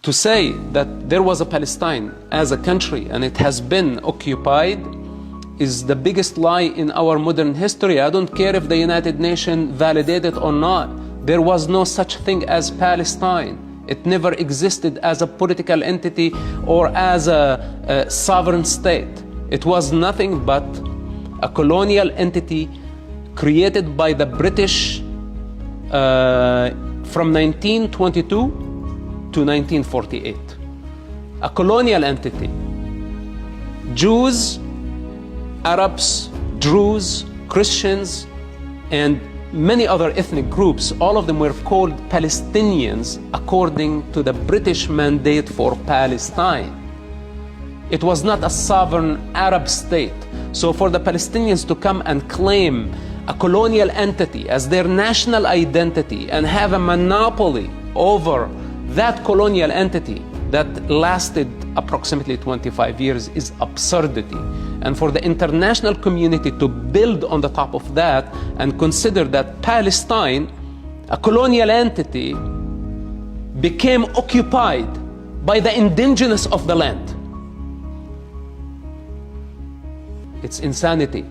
to say that there was a Palestine as a country and it has been occupied is the biggest lie in our modern history. I don't care if the United Nations validated it or not. There was no such thing as Palestine. It never existed as a political entity or as a sovereign state. It was nothing but a colonial entity created by the British from 1922 to 1948. A colonial entity. Jews, Arabs, Druze, Christians, and many other ethnic groups, all of them were called Palestinians according to the British mandate for Palestine. It was not a sovereign Arab state. So for the Palestinians to come and claim a colonial entity as their national identity and have a monopoly over that colonial entity that lasted approximately 25 years is absurdity. And for the international community to build on the top of that and consider that Palestine, a colonial entity, became occupied by the indigenous of the land. It's insanity.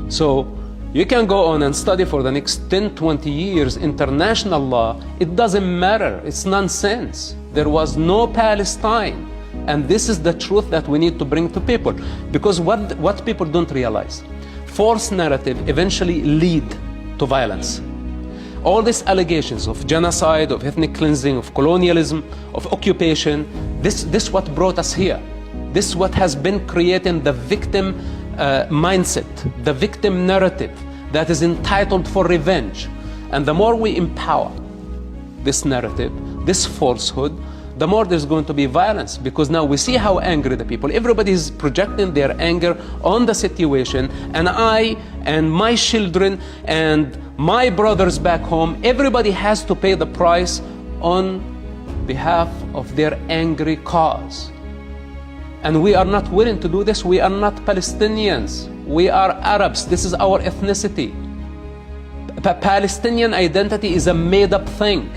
So you can go on and study for the next 10, 20 years international law. It doesn't matter. It's nonsense. There was no Palestine. And this is the truth that we need to bring to people. Because what people don't realize, false narrative eventually lead to violence. All these allegations of genocide, of ethnic cleansing, of colonialism, of occupation, this what brought us here. This is what has been creating the victim mindset, the victim narrative that is entitled for revenge. And the more we empower this narrative, this falsehood, the more there's going to be violence, because now we see how angry the people, everybody is projecting their anger on the situation, and I and my children and my brothers back home, everybody has to pay the price on behalf of their angry cause. And we are not willing to do this. We are not Palestinians. We are Arabs. This is our ethnicity. Palestinian identity is a made-up thing.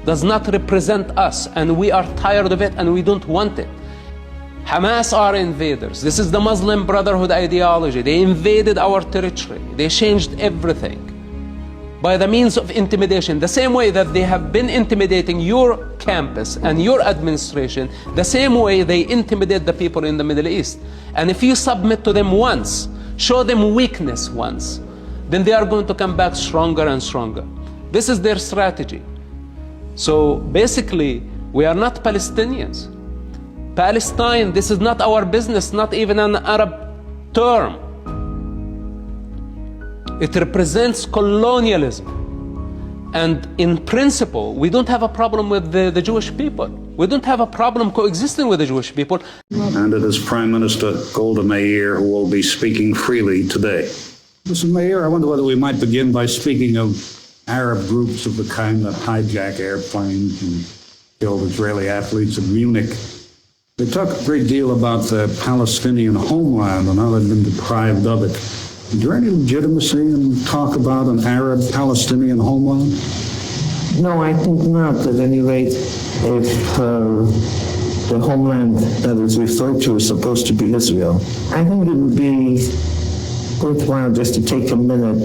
Does not represent us, and we are tired of it and we don't want it. Hamas are invaders. This is the Muslim Brotherhood ideology. They invaded our territory. They changed everything by the means of intimidation. The same way that they have been intimidating your campus and your administration, the same way they intimidate the people in the Middle East. And if you submit to them once, show them weakness once, then they are going to come back stronger and stronger. This is their strategy. So basically, we are not Palestinians. Palestine, this is not our business, not even an Arab term. It represents colonialism. And in principle, we don't have a problem with the Jewish people. We don't have a problem coexisting with the Jewish people. And it is Prime Minister Golda Meir who will be speaking freely today. Mr. Meir, I wonder whether we might begin by speaking of Arab groups of the kind that hijack airplanes and killed Israeli athletes in Munich. They talk a great deal about the Palestinian homeland and how they've been deprived of it. Is there any legitimacy in talk about an Arab-Palestinian homeland? No, I think not. At any rate, if the homeland that is referred to is supposed to be Israel, I think it would be worthwhile just to take a minute,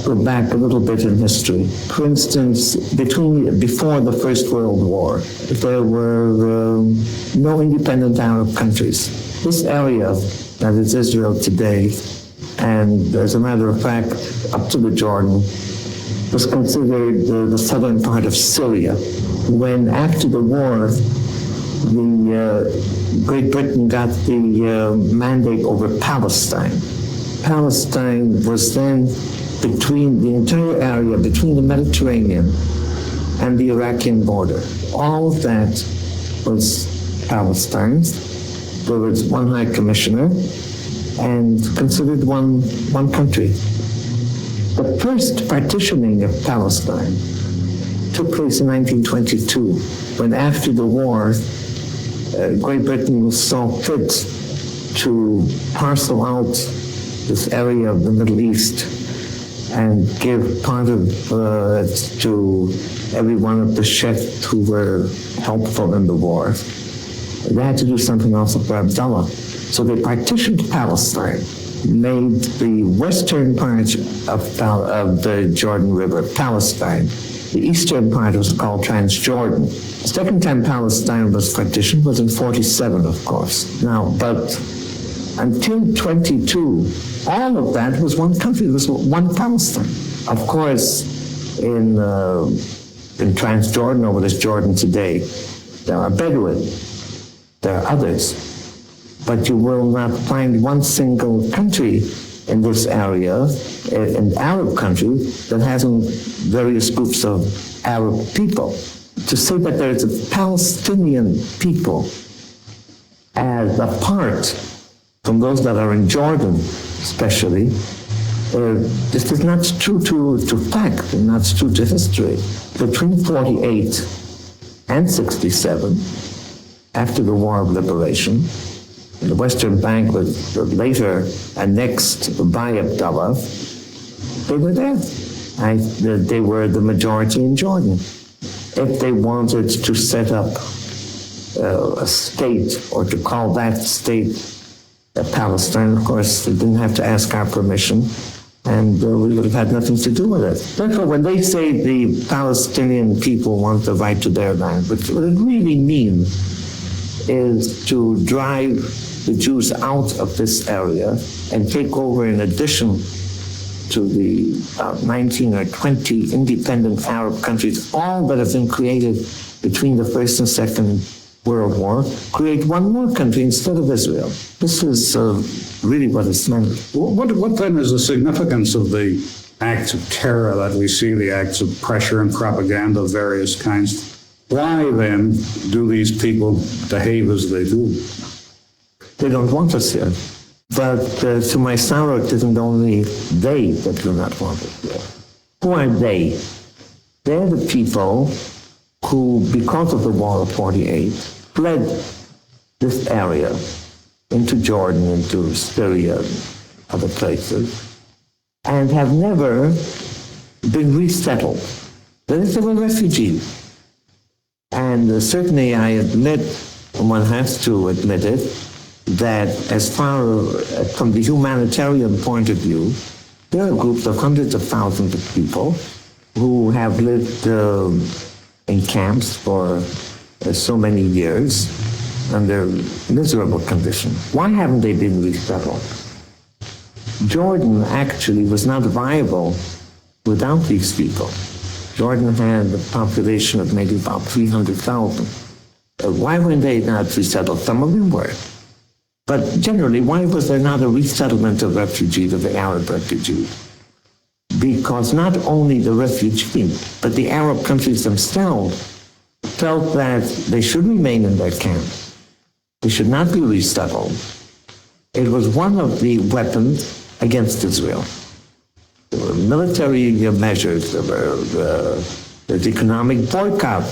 go back a little bit in history. For instance, before the First World War, there were no independent Arab countries. This area that is Israel today, and as a matter of fact, up to the Jordan, was considered the southern part of Syria. When after the war, Great Britain got the mandate over Palestine. Palestine was then between the entire area, between the Mediterranean and the Iraqi border. All of that was Palestine. There was one high commissioner and considered one country. The first partitioning of Palestine took place in 1922, when after the war, Great Britain saw fit to parcel out this area of the Middle East and give part of it to every one of the sheikhs who were helpful in the war. They had to do something also for Abdullah. So they partitioned Palestine, made the western part of the Jordan River Palestine. The eastern part was called Transjordan. The second time Palestine was partitioned was in 47, of course. Now, but until 22, all of that was one country, it was one Palestine. Of course, in Transjordan, or what is Jordan today, there are Bedouin, there are others. But you will not find one single country in this area, an Arab country, that hasn't various groups of Arab people. To say that there is a Palestinian people as apart from those that are in Jordan, especially, this is not true to fact and not true to history. Between 48 and 67, after the War of Liberation, the Western Bank was later annexed by Abdullah. They were there. They were the majority in Jordan. If they wanted to set up a state, or to call that state Palestine, of course, they didn't have to ask our permission, and we would have had nothing to do with it. Therefore, when they say the Palestinian people want the right to their land, what it really means is to drive the Jews out of this area and take over, in addition to the 19 or 20 independent Arab countries, all that have been created between the First and Second World War, create one more country instead of Israel. This is really what it's meant. What then is the significance of the acts of terror that we see, the acts of pressure and propaganda of various kinds? Why then do these people behave as they do? They don't want us here. But to my sorrow, it isn't only they that do not want us here. Who are they? They're the people who, because of the War of 48, fled this area into Jordan, into Syria, and other places, and have never been resettled. They were refugees. And certainly I admit, one has to admit it, that as far from the humanitarian point of view, there are groups of hundreds of thousands of people who have lived in camps for so many years under miserable conditions. Why haven't they been resettled? Jordan actually was not viable without these people. Jordan had a population of maybe about 300,000. Why were they not resettled? Some of them were. But generally, why was there not a resettlement of refugees, of the Arab refugees? Because not only the refugees, but the Arab countries themselves felt that they should remain in their camps. They should not be resettled. It was one of the weapons against Israel. There were military measures, there were there's economic boycott.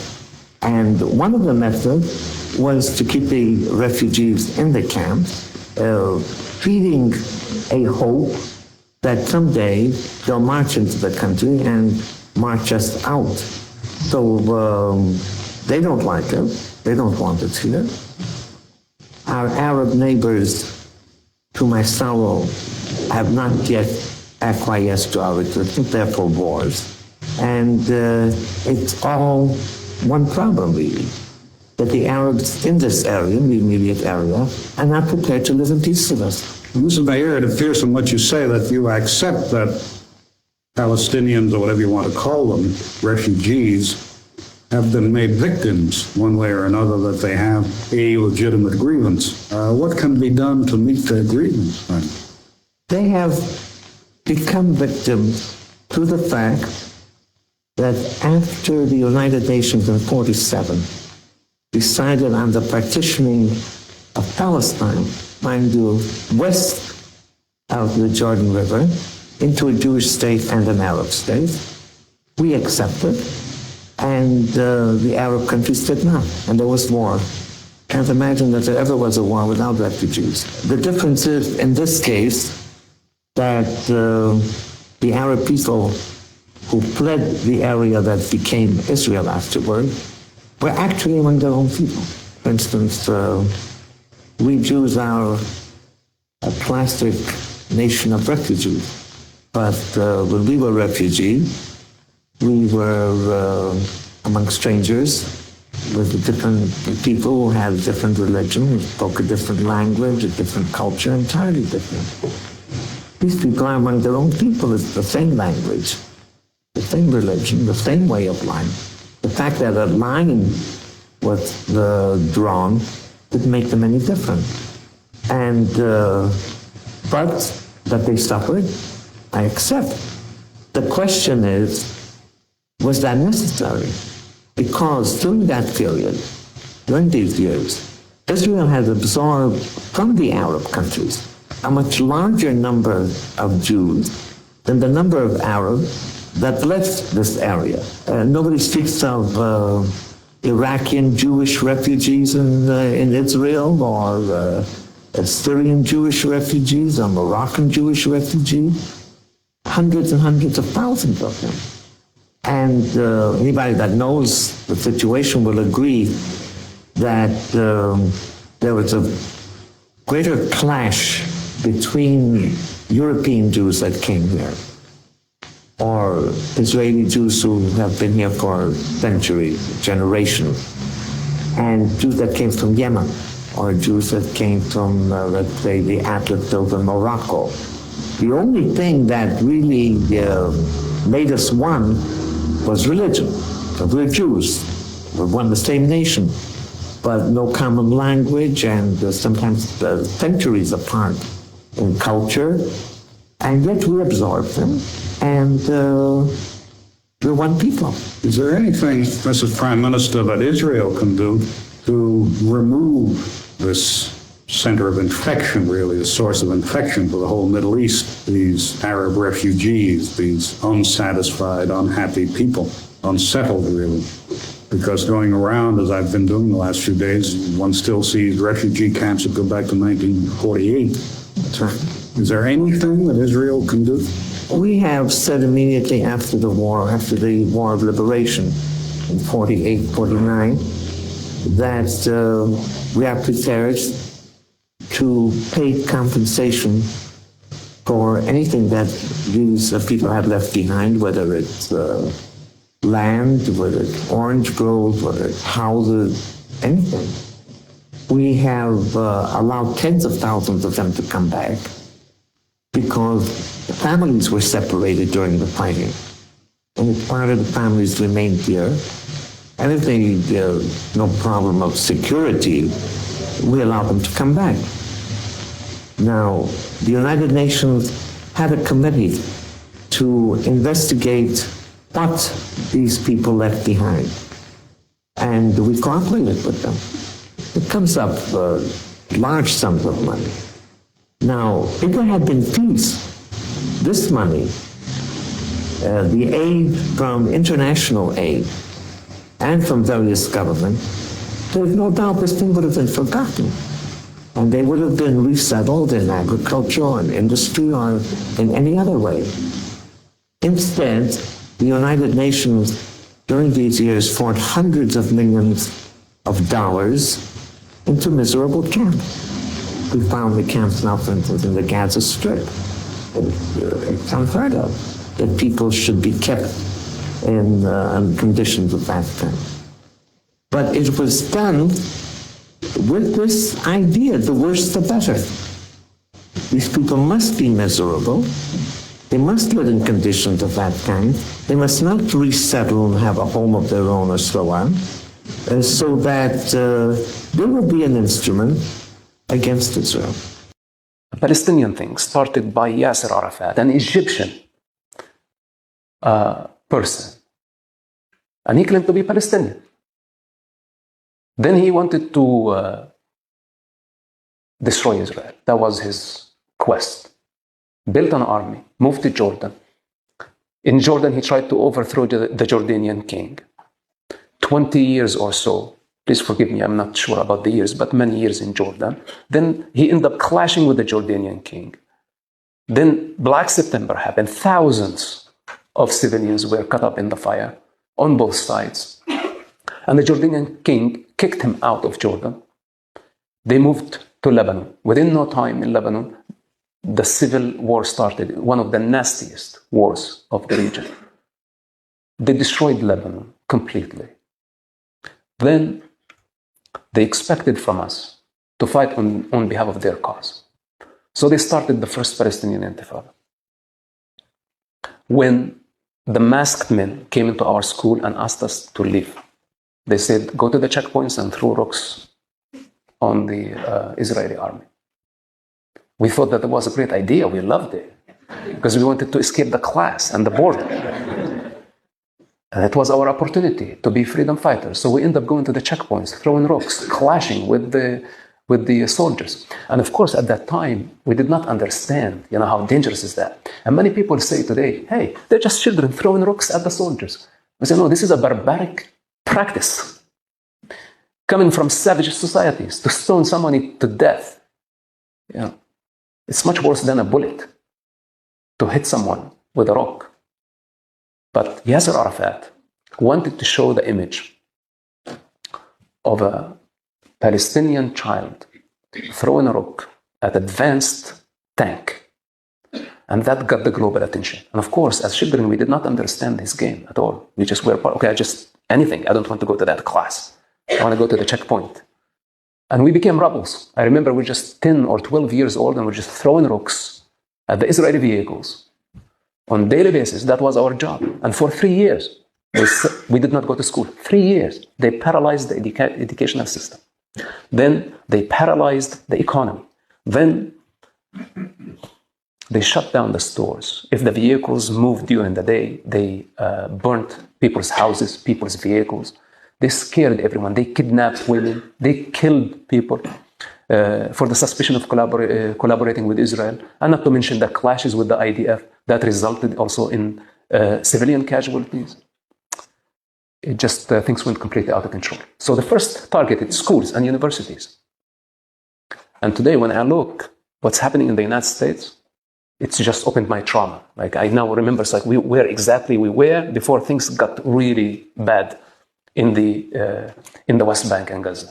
And one of the methods was to keep the refugees in the camps, feeding a hope that someday they'll march into the country and march us out. So they don't like it. They don't want it here. Our Arab neighbors, to my sorrow, have not yet acquiesced to our existence, therefore wars. And it's all one problem, really, that the Arabs in this area, in the immediate area, are not prepared to live in peace with us. Mr. Mayor, it appears from what you say that you accept that Palestinians, or whatever you want to call them, refugees, have been made victims one way or another, that they have a legitimate grievance. What can be done to meet their grievance, then? They have become victims through the fact that after the United Nations in 47 decided on the partitioning of Palestine, mind you, west of the Jordan River, into a Jewish state and an Arab state, we accepted, and the Arab countries did not, and there was war. Can't imagine that there ever was a war without refugees. The difference is, in this case, that the Arab people who fled the area that became Israel afterward were actually among their own people. For instance, we Jews are a plastic nation of refugees. But when we were refugees, we were among strangers with different people who had a different religion, who spoke a different language, a different culture, entirely different. These people are among their own people. It's the same language, the same religion, the same way of life. The fact that a line was drawn didn't make them any different. And but that they suffered, I accept. The question is, was that necessary? Because during that period, during these years, Israel had absorbed from the Arab countries a much larger number of Jews than the number of Arabs that left this area. Nobody speaks of Iraqi Jewish refugees in Israel, or Syrian Jewish refugees, or Moroccan Jewish refugees. Hundreds and hundreds of thousands of them. And anybody that knows the situation will agree that there was a greater clash between European Jews that came here, or Israeli Jews who have been here for centuries, generations, and Jews that came from Yemen, or Jews that came from, let's say, the Atlas over Morocco. The only thing that really made us one was religion. We're Jews. We're one the same nation, but no common language, and sometimes centuries apart in culture, and yet we absorb them, and we're one people. Is there anything, Mrs. Prime Minister, that Israel can do to remove this center of infection, really, a source of infection for the whole Middle East, these Arab refugees, these unsatisfied, unhappy people, unsettled, really? Because going around, as I've been doing the last few days, one still sees refugee camps that go back to 1948. That's right. Is there anything that Israel can do? We have said immediately after the war of liberation in 48, 49, that we are prepared to pay compensation for anything that these people have left behind, whether it's land, whether it's orange groves, whether it's houses, anything. We have allowed tens of thousands of them to come back because the families were separated during the fighting. Only part of the families remained here. And if there's no problem of security, we allow them to come back. Now, the United Nations had a committee to investigate what these people left behind. And we cooperated with them. It comes up large sums of money. Now, if there had been peace, this money, the aid from international aid and from various governments, there's no doubt this thing would have been forgotten. And they would have been resettled in agriculture or in industry or in any other way. Instead, the United Nations during these years poured hundreds of millions of dollars into miserable camps. We found the camps now, for instance, in the Gaza Strip. It's unheard of that people should be kept in conditions of that kind. But it was done with this idea, the worse the better. These people must be miserable. They must live in conditions of that kind. They must not resettle and have a home of their own or so on, so that there will be an instrument against Israel. A Palestinian thing started by Yasser Arafat, an Egyptian person. And he claimed to be Palestinian. Then he wanted to destroy Israel. That was his quest. Built an army, moved to Jordan. In Jordan, he tried to overthrow the Jordanian king. 20 years or so, please forgive me, I'm not sure about the years, but many years in Jordan. Then he ended up clashing with the Jordanian king. Then Black September happened. Thousands of civilians were caught up in the fire on both sides. And the Jordanian king kicked him out of Jordan. They moved to Lebanon. Within no time in Lebanon, the civil war started, one of the nastiest wars of the region. They destroyed Lebanon completely. Then they expected from us to fight on behalf of their cause. So they started the first Palestinian Intifada. When the masked men came into our school and asked us to leave, they said, go to the checkpoints and throw rocks on the Israeli army. We thought that was a great idea. We loved it because we wanted to escape the class and the border. And it was our opportunity to be freedom fighters. So we ended up going to the checkpoints, throwing rocks, clashing with the soldiers. And of course, at that time, we did not understand, how dangerous is that. And many people say today, hey, they're just children throwing rocks at the soldiers. I say, no, this is a barbaric practice coming from savage societies to stone somebody to death. It's much worse than a bullet to hit someone with a rock. But Yasser Arafat wanted to show the image of a Palestinian child throwing a rock at an advanced tank. And that got the global attention. And of course, as children, we did not understand his game at all. We just were, anything. I don't want to go to that class. I want to go to the checkpoint. And we became rebels. I remember we were just 10 or 12 years old and we're just throwing rocks at the Israeli vehicles on a daily basis. That was our job. And for 3 years, we did not go to school. 3 years. They paralyzed the educational system. Then they paralyzed the economy. Then they shut down the stores. If the vehicles moved during the day, they burnt people's houses, people's vehicles. They scared everyone. They kidnapped women. They killed people for the suspicion of collaborating with Israel. And not to mention the clashes with the IDF that resulted also in civilian casualties. It just, things went completely out of control. So the first targeted schools and universities. And today when I look what's happening in the United States, it's just opened my trauma. Like I now remember, it's like where exactly we were before things got really bad in the West Bank and Gaza.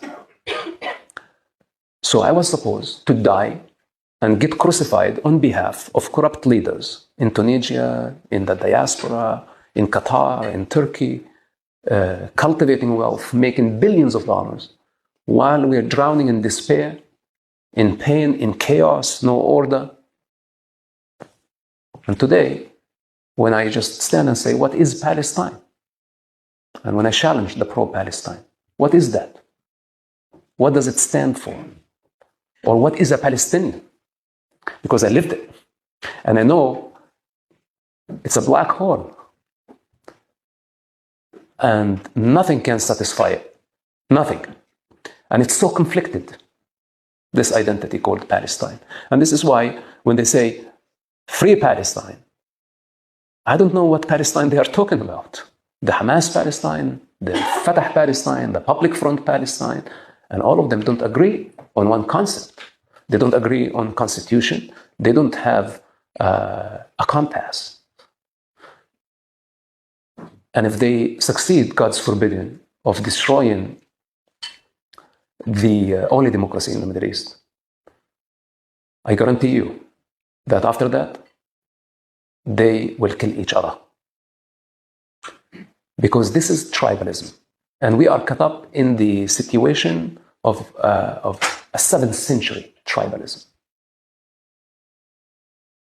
So I was supposed to die and get crucified on behalf of corrupt leaders in Tunisia, in the diaspora, in Qatar, in Turkey, cultivating wealth, making billions of dollars, while we are drowning in despair, in pain, in chaos, no order. And today, when I just stand and say, what is Palestine? And when I challenge the pro-Palestine, what is that? What does it stand for? Or what is a Palestinian? Because I lived it. And I know it's a black hole. And nothing can satisfy it. Nothing. And it's so conflicted, this identity called Palestine. And this is why when they say, free Palestine, I don't know what Palestine they are talking about. The Hamas Palestine, the Fatah Palestine, the Public Front Palestine, and all of them don't agree on one concept. They don't agree on constitution. They don't have a compass. And if they succeed, God's forbidden, of destroying the only democracy in the Middle East, I guarantee you that after that, they will kill each other. Because this is tribalism. And we are caught up in the situation of a 7th century tribalism.